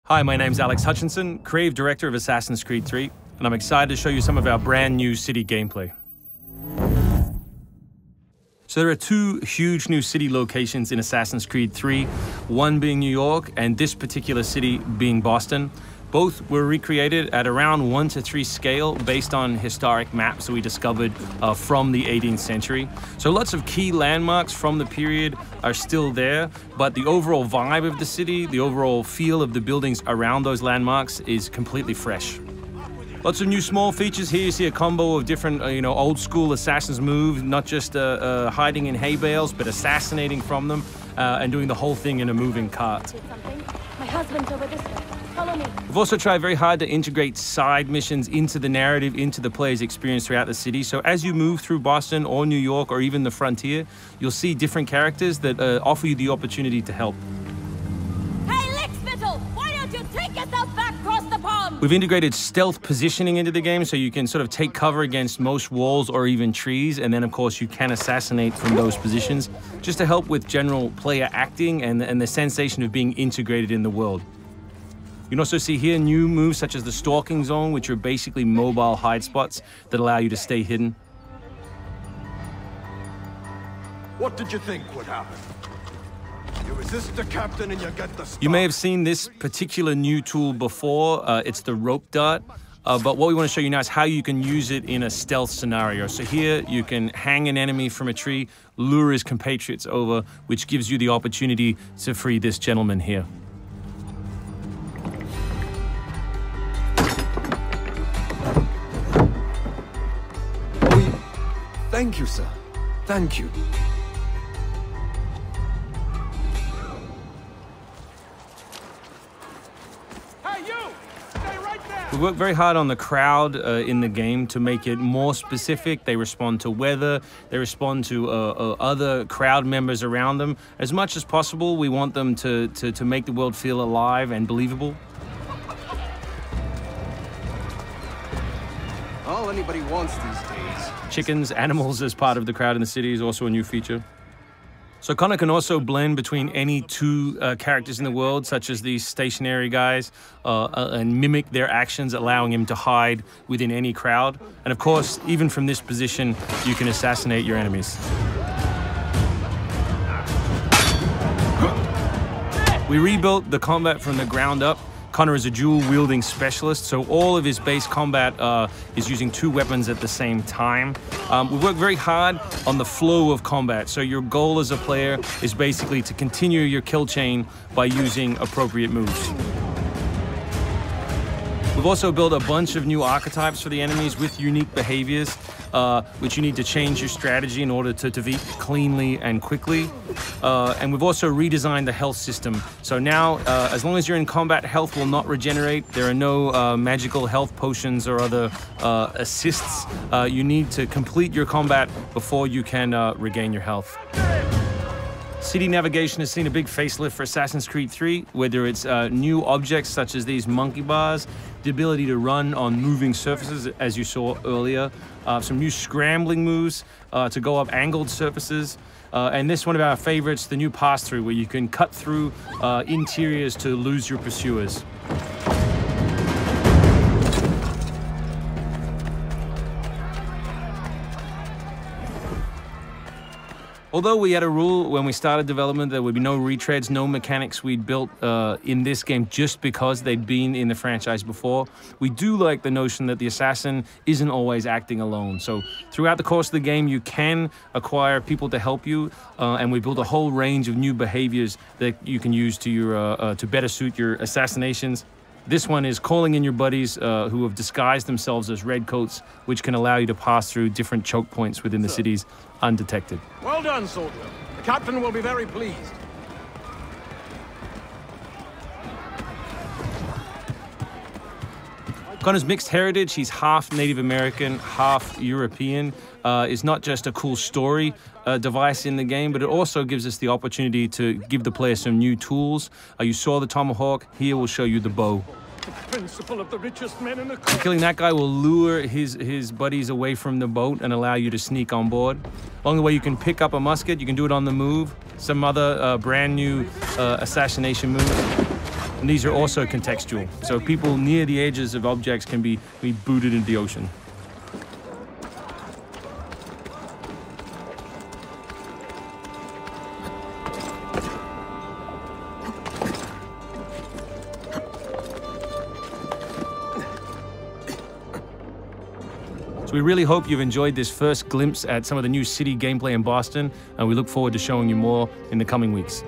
Hi, my name's Alex Hutchinson, Creative Director of Assassin's Creed 3, and I'm excited to show you some of our brand new city gameplay. So there are two huge new city locations in Assassin's Creed 3, one being New York and this particular city being Boston. Both were recreated at around 1:3 scale based on historic maps that we discovered from the 18th century. So lots of key landmarks from the period are still there, but the overall vibe of the city, the overall feel of the buildings around those landmarks is completely fresh. Lots of new small features here. You see a combo of different, old school assassin's moves, not just hiding in hay bales, but assassinating from them and doing the whole thing in a moving cart. My husband's over this way. Follow me. We've also tried very hard to integrate side missions into the narrative, into the player's experience throughout the city. So as you move through Boston or New York or even the frontier, you'll see different characters that offer you the opportunity to help. Hey, Lickspittle! Why don't you take yourself back across the pond? We've integrated stealth positioning into the game so you can sort of take cover against most walls or even trees, and then of course you can assassinate from those positions, just to help with general player acting and the sensation of being integrated in the world. You can also see here new moves such as the stalking zone, which are basically mobile hide spots that allow you to stay hidden. What did you think would happen? You resist the captain and you get the start. You may have seen this particular new tool before. It's the rope dart. But what we want to show you now is how you can use it in a stealth scenario. So here you can hang an enemy from a tree, lure his compatriots over, which gives you the opportunity to free this gentleman here. Thank you, sir. Thank you. Hey, you! Stay right there! We work very hard on the crowd in the game to make it more specific. They respond to weather, they respond to other crowd members around them. As much as possible, we want them to make the world feel alive and believable. All anybody wants these days. Chickens, animals as part of the crowd in the city is also a new feature. So Connor can also blend between any two characters in the world, such as these stationary guys, and mimic their actions, allowing him to hide within any crowd. And of course, even from this position, you can assassinate your enemies. We rebuilt the combat from the ground up. Connor is a dual-wielding specialist, so all of his base combat is using two weapons at the same time. We work very hard on the flow of combat, so your goal as a player is basically to continue your kill chain by using appropriate moves. We've also built a bunch of new archetypes for the enemies with unique behaviors, which you need to change your strategy in order to defeat cleanly and quickly. And we've also redesigned the health system. So now, as long as you're in combat, health will not regenerate. There are no magical health potions or other assists. You need to complete your combat before you can regain your health. City navigation has seen a big facelift for Assassin's Creed 3, whether it's new objects such as these monkey bars, the ability to run on moving surfaces, as you saw earlier, some new scrambling moves to go up angled surfaces, and this one of our favorites, the new pass-through, where you can cut through interiors to lose your pursuers. Although we had a rule when we started development, there would be no retreads, no mechanics we'd built in this game just because they'd been in the franchise before, we do like the notion that the assassin isn't always acting alone. So throughout the course of the game, you can acquire people to help you, and we built a whole range of new behaviors that you can use to your to better suit your assassinations. This one is calling in your buddies who have disguised themselves as redcoats, which can allow you to pass through different choke points within the cities undetected. Well done, soldier. The captain will be very pleased. Connor's mixed heritage, he's half Native American, half European, is not just a cool story device in the game, but it also gives us the opportunity to give the player some new tools. You saw the tomahawk, here we'll show you the bow. The principle of the richest men in the country. Killing that guy will lure his buddies away from the boat and allow you to sneak on board. Along the way, you can pick up a musket, you can do it on the move, some other brand new assassination moves. And these are also contextual. So people near the edges of objects can be booted into the ocean. We really hope you've enjoyed this first glimpse at some of the new city gameplay in Boston, and we look forward to showing you more in the coming weeks.